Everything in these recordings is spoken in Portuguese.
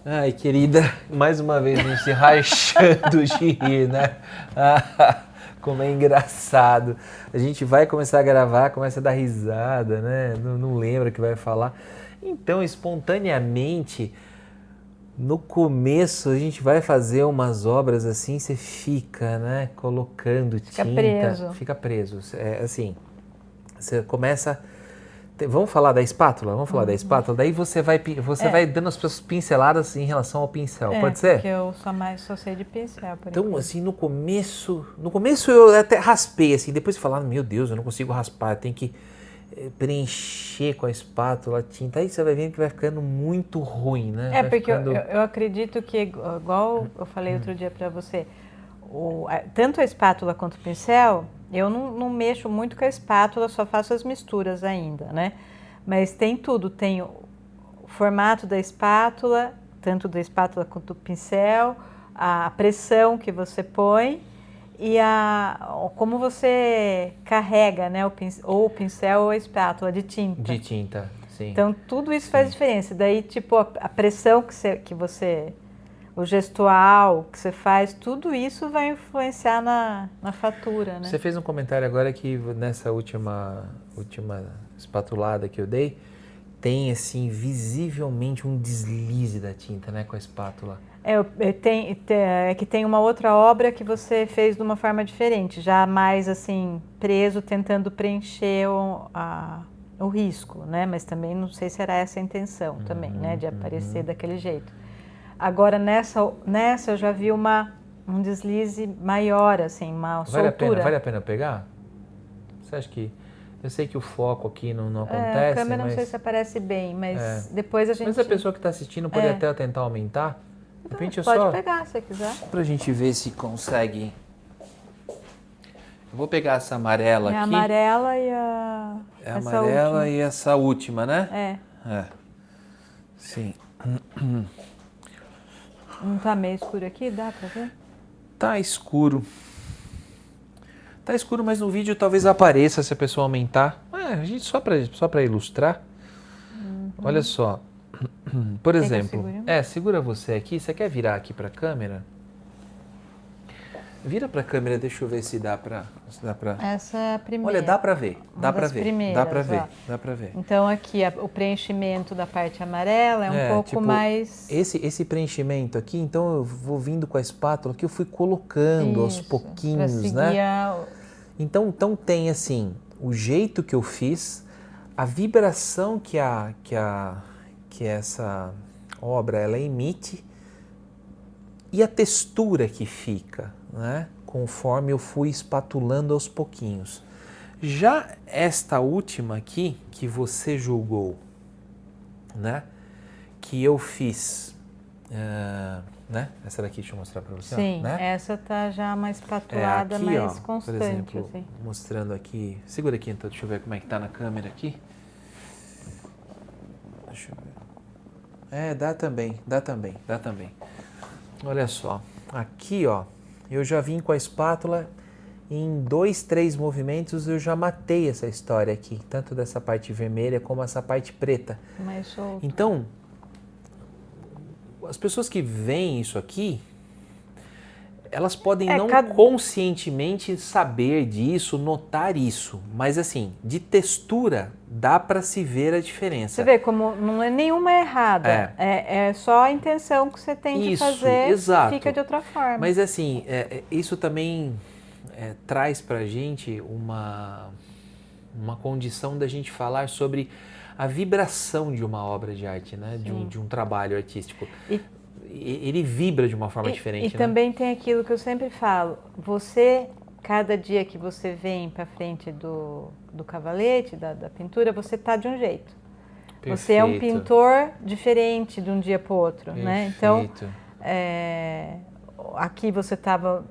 Ai, querida, mais uma vez a gente se rachando de rir, né? Como é engraçado. A gente vai começar a gravar, começa a dar risada, né? Não lembra o que vai falar. Então, espontaneamente, no começo a gente vai fazer umas obras assim, você fica, né? Colocando Fica tinta. preso. Fica preso. É assim, você começa... Vamos falar da espátula? Vamos falar da espátula? Daí você vai dando as suas pinceladas em relação ao pincel, pode ser? Porque eu só sei de pincel, por Então, enquanto. assim, no começo eu até raspei, assim, depois de falar, meu Deus, eu não consigo raspar, eu tenho que preencher com a espátula a tinta. Aí você vai vendo que vai ficando muito ruim, né? Vai Porque ficando... eu acredito que, igual eu falei outro dia pra você, tanto a espátula quanto o pincel, eu não mexo muito com a espátula, só faço as misturas ainda, né? Mas tem tudo, tem o formato da espátula, tanto da espátula quanto do pincel, a pressão que você põe e como você carrega, né, ou o pincel ou a espátula de tinta. De tinta, sim. Então tudo isso faz diferença. Daí, tipo, a pressão que você o gestual que você faz, tudo isso vai influenciar na fatura, né? Você fez um comentário agora que nessa última espatulada que eu dei, tem assim visivelmente um deslize da tinta, né, com a espátula. É que tem uma outra obra que você fez de uma forma diferente, já mais assim, preso, tentando preencher o risco, né? Mas também não sei se era essa a intenção também, né? De aparecer daquele jeito. Agora nessa eu já vi um deslize maior, assim, uma soltura. Vale a pena pegar? Você acha que... Eu sei que o foco aqui não acontece, a câmera mas... não sei se aparece bem, mas depois a gente... Mas a pessoa que está assistindo pode até tentar aumentar. De repente pode pegar se quiser. Pra gente ver se consegue. Eu vou pegar essa amarela aqui. A amarela e a... É a amarela última. E essa última, né? É. Sim. Não tá meio escuro aqui? Dá pra ver? Tá escuro. Tá escuro, mas no vídeo talvez apareça se a pessoa aumentar. A gente só pra ilustrar. Olha só. Por exemplo, segura você aqui. Você quer virar aqui pra câmera? Vira pra câmera, deixa eu ver se dá pra... Essa é a primeira. Olha, dá pra ver. Dá pra ver. Então aqui o preenchimento da parte amarela é um pouco mais... Esse preenchimento aqui, então eu vou vindo com a espátula que eu fui colocando aos pouquinhos, né? Então tem assim, o jeito que eu fiz, a vibração que essa obra ela emite e a textura que fica, né? Conforme eu fui espatulando aos pouquinhos. Já esta última aqui, que você julgou, né? Que eu fiz, né? Essa daqui, deixa eu mostrar para você. Sim, né? Essa tá já mais espatulada, aqui, mais constante. Por exemplo, assim. mostrando aqui. Segura aqui então, deixa eu ver como é que tá na câmera aqui. Deixa eu ver. Dá também. Olha só, aqui ó, eu já vim com a espátula, em 2, 3 movimentos eu já matei essa história aqui, tanto dessa parte vermelha como essa parte preta. Mais solto. Então, as pessoas que veem isso aqui, elas podem não conscientemente saber disso, notar isso, mas assim, de textura dá para se ver a diferença. Você vê como não é nenhuma errada, é só a intenção que você tem de fazer, exato. Fica de outra forma. Mas assim, isso também traz pra gente uma condição da gente falar sobre a vibração de uma obra de arte, né? De um trabalho artístico. Ele vibra de uma forma diferente. E também tem aquilo que eu sempre falo, cada dia que você vem para frente do cavalete, da pintura, você tá de um jeito. Perfeito. Você é um pintor diferente de um dia para o outro, né? Então, aqui você estava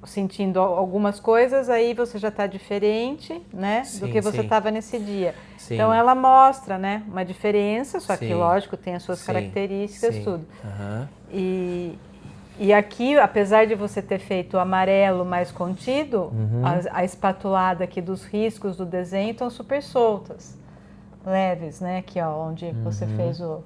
sentindo algumas coisas, aí você já está diferente, né, do que você estava nesse dia. Sim. Então ela mostra, né, uma diferença, só que lógico tem as suas características, tudo. E aqui, apesar de você ter feito o amarelo mais contido, a espatulada aqui dos riscos do desenho estão super soltas, leves, né? Aqui, ó, onde você fez o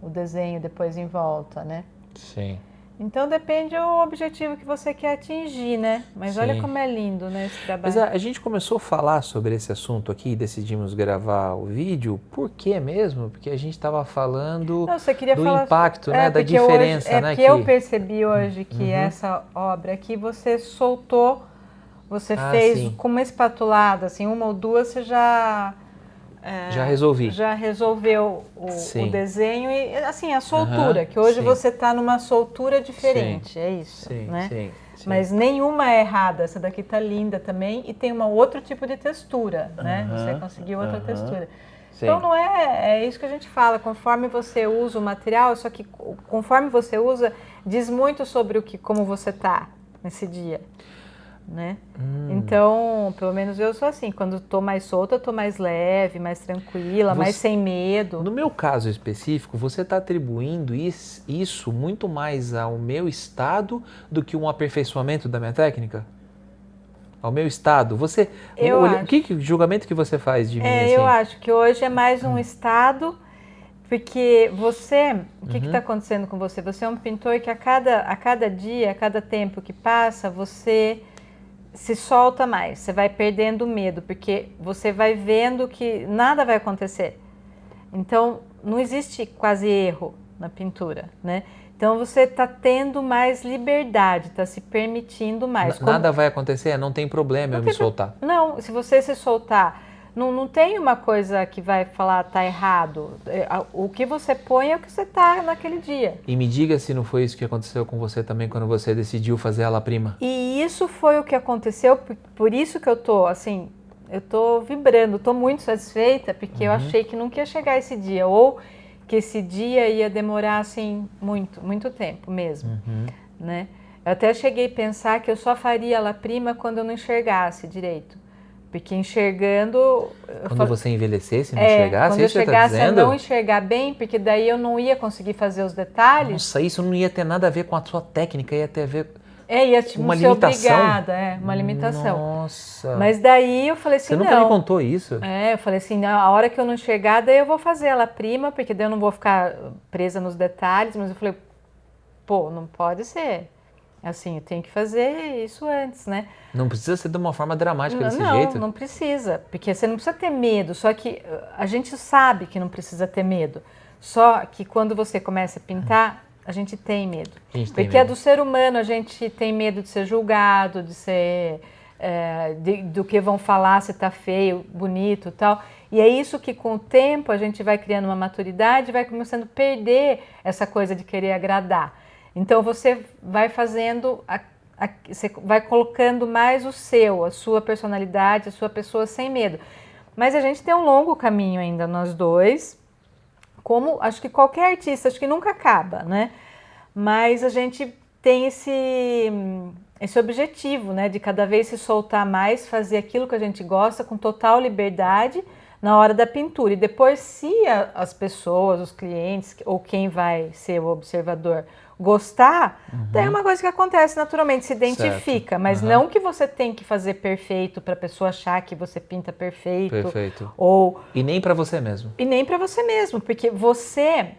desenho depois em volta, né? Sim. Então depende do objetivo que você quer atingir, né? Mas Sim. olha como é lindo, né, esse trabalho. Mas a gente começou a falar sobre esse assunto aqui e decidimos gravar o vídeo. Por quê mesmo? Porque a gente estava falando Não, você queria do falar, impacto, né? Da diferença, hoje, né? Porque eu percebi hoje que essa obra aqui você soltou, você fez sim. com uma espatulada, assim, uma ou duas você já resolvi. Já resolveu o desenho e, assim, a soltura, que hoje você está numa soltura diferente, é isso, né? Sim. Mas nenhuma é errada, essa daqui tá linda também e tem um outro tipo de textura, né? Você conseguiu outra textura. Sim. Então não é isso que a gente fala, conforme você usa o material, só que conforme você usa, diz muito sobre como você tá nesse dia, né? Então, pelo menos eu sou assim, quando estou mais solta, eu estou mais leve, mais tranquila, mais sem medo. No meu caso específico, você está atribuindo isso muito mais ao meu estado do que um aperfeiçoamento da minha técnica? Ao meu estado? Você, que julgamento que você faz de mim? Assim? Eu acho que hoje é mais um estado, porque você, o que está acontecendo com você? Você é um pintor que a cada dia, a cada tempo que passa, você se solta mais, você vai perdendo medo, porque você vai vendo que nada vai acontecer. Então, não existe quase erro na pintura, né? Então, você está tendo mais liberdade, está se permitindo mais. Nada vai acontecer, não tem problema eu me soltar. Não, se você se soltar, não tem uma coisa que vai falar tá errado. O que você põe é o que você tá naquele dia. E me diga se não foi isso que aconteceu com você também quando você decidiu fazer a La Prima. E isso foi o que aconteceu, por isso que eu tô assim, eu tô vibrando, tô muito satisfeita, porque eu achei que nunca ia chegar esse dia, ou que esse dia ia demorar assim muito tempo mesmo, né? Eu até cheguei a pensar que eu só faria a La Prima quando eu não enxergasse direito. Porque enxergando... Quando você envelhecesse, não enxergasse? Quando eu chegasse a não enxergar bem, porque daí eu não ia conseguir fazer os detalhes. Nossa, isso não ia ter nada a ver com a sua técnica, ia ter a ver ia tipo, uma ser limitação. Obrigada, uma limitação. Nossa. Mas daí eu falei assim, Você nunca me contou isso? Eu falei assim, a hora que eu não enxergar, daí eu vou fazer ela prima, porque daí eu não vou ficar presa nos detalhes. Mas eu falei, pô, não pode ser. Assim, eu tenho que fazer isso antes, né? Não precisa ser de uma forma dramática desse jeito? Não precisa, porque você não precisa ter medo, só que a gente sabe que não precisa ter medo. Só que quando você começa a pintar, a gente tem medo. Porque é do ser humano, a gente tem medo de ser julgado, de ser... do que vão falar, se tá feio, bonito e tal. E é isso que com o tempo a gente vai criando uma maturidade, vai começando a perder essa coisa de querer agradar. Então você vai fazendo, você vai colocando mais a sua personalidade, a sua pessoa sem medo. Mas a gente tem um longo caminho ainda, nós dois, como acho que qualquer artista, acho que nunca acaba, né? Mas a gente tem esse objetivo, né? De cada vez se soltar mais, fazer aquilo que a gente gosta com total liberdade na hora da pintura. E depois, se as pessoas, os clientes ou quem vai ser o observador gostar, daí é uma coisa que acontece naturalmente, se identifica, certo. Mas não que você tem que fazer perfeito para a pessoa achar que você pinta perfeito. Perfeito. Ou, e nem para você mesmo. E nem para você mesmo, porque você...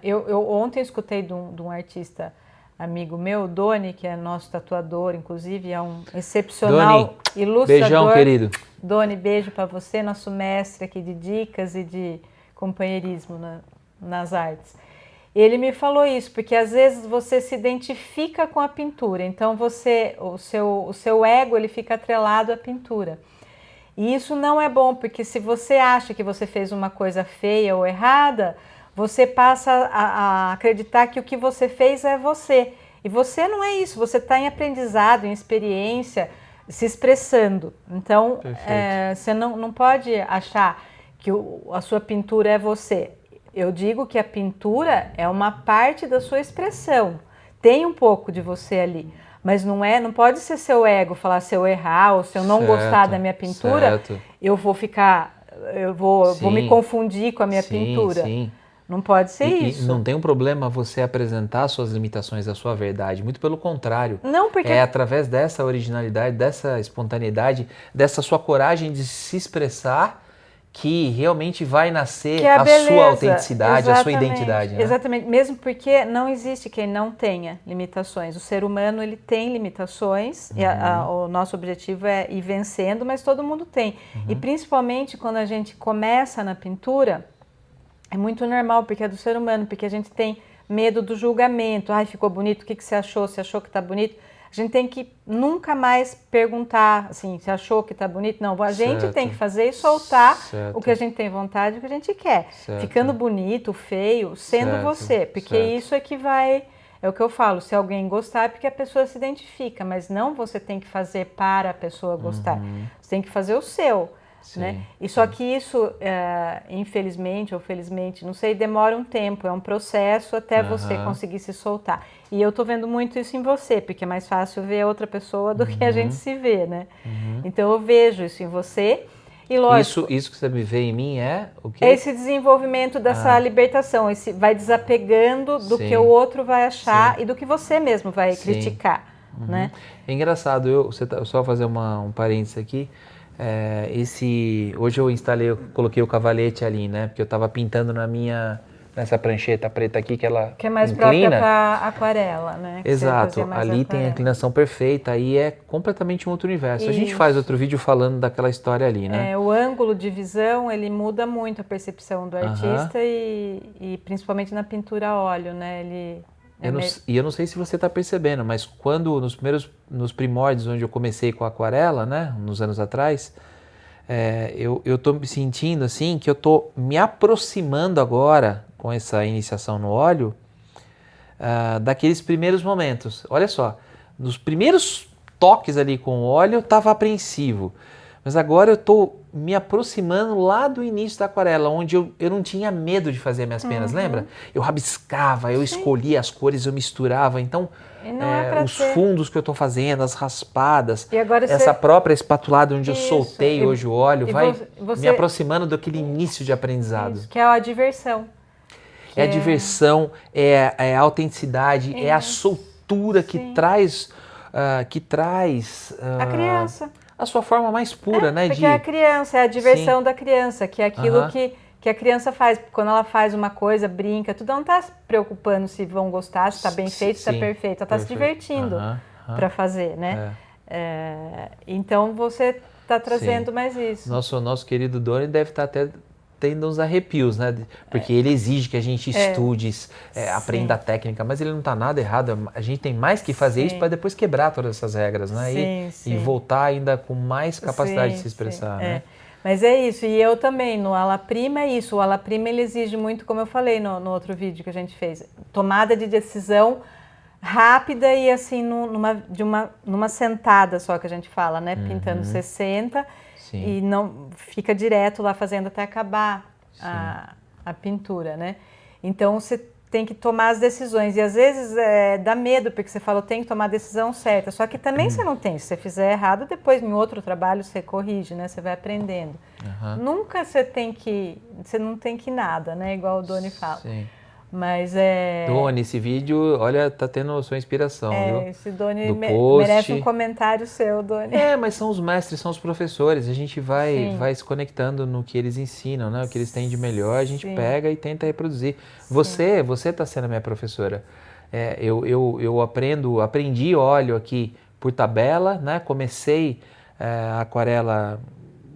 eu ontem escutei de um artista amigo meu, Doni, que é nosso tatuador, inclusive, é um excepcional Doni, ilustrador. Beijão, querido. Doni, beijo para você, nosso mestre aqui de dicas e de companheirismo nas artes. Ele me falou isso, porque às vezes você se identifica com a pintura, então o seu ego ele fica atrelado à pintura. E isso não é bom, porque se você acha que você fez uma coisa feia ou errada, você passa a acreditar que o que você fez é você. E você não é isso, você está em aprendizado, em experiência, se expressando. Então, você não pode achar que a sua pintura é você. Eu digo que a pintura é uma parte da sua expressão. Tem um pouco de você ali. Mas não pode ser seu ego falar se eu errar ou se eu não gostar da minha pintura, eu vou vou me confundir com a minha pintura. Sim. Não pode ser isso. E não tem um problema você apresentar suas limitações, a sua verdade. Muito pelo contrário. Não, porque... É através dessa originalidade, dessa espontaneidade, dessa sua coragem de se expressar que realmente vai nascer que é a beleza. sua autenticidade, a sua Exatamente. identidade. Né? Exatamente, mesmo porque não existe quem não tenha limitações. O ser humano ele tem limitações, e o nosso objetivo é ir vencendo, mas todo mundo tem. E principalmente quando a gente começa na pintura, é muito normal, porque é do ser humano, porque a gente tem medo do julgamento. Ai, ficou bonito, o que você achou? Você achou que tá bonito? A gente tem que nunca mais perguntar, assim, se achou que tá bonito? Não, a gente tem que fazer e soltar o que a gente tem vontade, o que a gente quer. Ficando bonito, feio, sendo você. Porque isso é que vai... É o que eu falo, se alguém gostar é porque a pessoa se identifica, mas não você tem que fazer para a pessoa gostar. Você tem que fazer o seu. Né? E só que isso, infelizmente ou felizmente, não sei, demora um tempo, é um processo até você conseguir se soltar. E eu tô vendo muito isso em você, porque é mais fácil ver outra pessoa do que a gente se vê, né? Então eu vejo isso em você e lógico... Isso que você me vê em mim é o quê? Esse desenvolvimento dessa libertação, esse vai desapegando do que o outro vai achar e do que você mesmo vai criticar, né? É engraçado, eu só fazer um parênteses aqui. Hoje eu coloquei o cavalete ali, né? Porque eu estava pintando nessa prancheta preta aqui que ela que é mais inclina. Própria para aquarela, né? Que Exato, ali tem a inclinação perfeita, aí é completamente um outro universo. Isso. A gente faz outro vídeo falando daquela história ali, né? O ângulo de visão, ele muda muito a percepção do artista e principalmente na pintura a óleo, né? Eu não sei se você está percebendo, mas quando nos primórdios, onde eu comecei com a aquarela, né, uns anos atrás, eu estou me sentindo assim que eu estou me aproximando agora com essa iniciação no óleo daqueles primeiros momentos. Olha só, nos primeiros toques ali com o óleo eu estava apreensivo, mas agora eu estou me aproximando lá do início da aquarela, onde eu não tinha medo de fazer minhas penas, lembra? Eu rabiscava, eu escolhia as cores, eu misturava, então os fundos que eu estou fazendo, as raspadas, essa própria espatulada onde eu soltei hoje o óleo, vai me aproximando daquele início de aprendizado. Isso, que é a diversão. É a diversão, é a autenticidade, é a soltura que traz a criança. A sua forma mais pura, né? Porque é a criança, é a diversão da criança, que é aquilo que a criança faz. Quando ela faz uma coisa, brinca, tudo, ela não está se preocupando se vão gostar, se está bem feito, se está perfeito. Ela está se divertindo para fazer, né? Então você está trazendo mais isso. Nosso querido Doni deve estar até tendo uns arrepios, né? Porque ele exige que a gente estude, aprenda a técnica, mas ele não está nada errado. A gente tem mais que fazer isso para depois quebrar todas essas regras, né? E voltar ainda com mais capacidade de se expressar, né? Mas é isso, e eu também, no Ala Prima é isso. O Ala Prima ele exige muito, como eu falei no outro vídeo que a gente fez, tomada de decisão rápida e assim, numa sentada só que a gente fala, né? Pintando 60. E não fica direto lá fazendo até acabar a pintura, né? Então você tem que tomar as decisões. E às vezes dá medo, porque você fala, eu tenho que tomar a decisão certa. Só que também você não tem. Se você fizer errado, depois em outro trabalho você corrige, né? Você vai aprendendo. Nunca você não tem que nada, né? Igual o Doni fala. Sim. Mas Doni, esse vídeo, olha, tá tendo sua inspiração, viu? Esse Doni merece um comentário seu, Doni. Mas são os mestres, são os professores. A gente vai se conectando no que eles ensinam, né? O que eles têm de melhor, a gente pega e tenta reproduzir. Você tá sendo a minha professora. Eu aprendi óleo aqui por tabela, né? Comecei a aquarela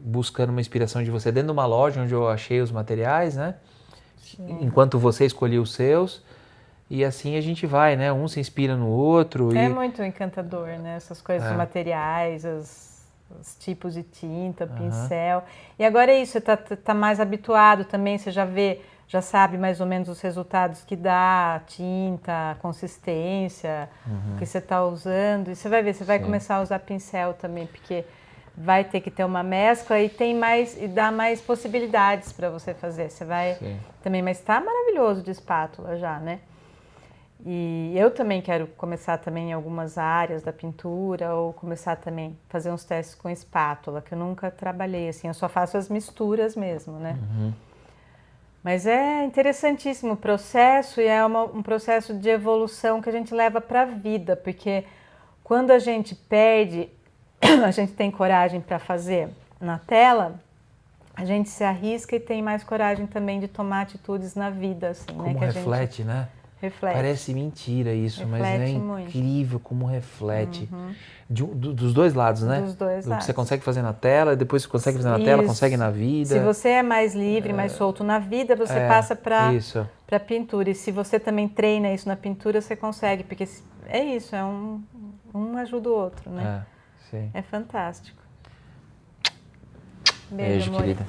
buscando uma inspiração de você dentro de uma loja onde eu achei os materiais, né? Enquanto você escolhia os seus, e assim a gente vai, né? Um se inspira no outro. É muito encantador, né? Essas coisas, os materiais, os tipos de tinta, pincel. E agora é isso, você tá mais habituado também, você já sabe mais ou menos os resultados que dá, tinta, consistência, o que você está usando. E você vai ver, você vai começar a usar pincel também, porque vai ter que ter uma mescla e dá mais possibilidades para você fazer. Você vai também, mas está maravilhoso de espátula já, né? E eu também quero começar também em algumas áreas da pintura ou começar também a fazer uns testes com espátula, que eu nunca trabalhei assim, eu só faço as misturas mesmo, né? Mas é interessantíssimo o processo e é um processo de evolução que a gente leva para a vida, porque quando a gente perde, a gente tem coragem para fazer na tela, a gente se arrisca e tem mais coragem também de tomar atitudes na vida, assim, Como né? Que reflete, né? Reflete. Parece mentira isso, mas é Reflete muito. incrível como reflete. Dos dois lados, né? Dos dois Do que lados. você consegue fazer na tela, depois que você consegue fazer na tela, consegue na vida. Se você é mais livre, mais solto na vida, você passa para a pintura. E se você também treina isso na pintura, você consegue, porque é isso, um ajuda o outro, né? Sim. É fantástico. Beijo, amor. querida.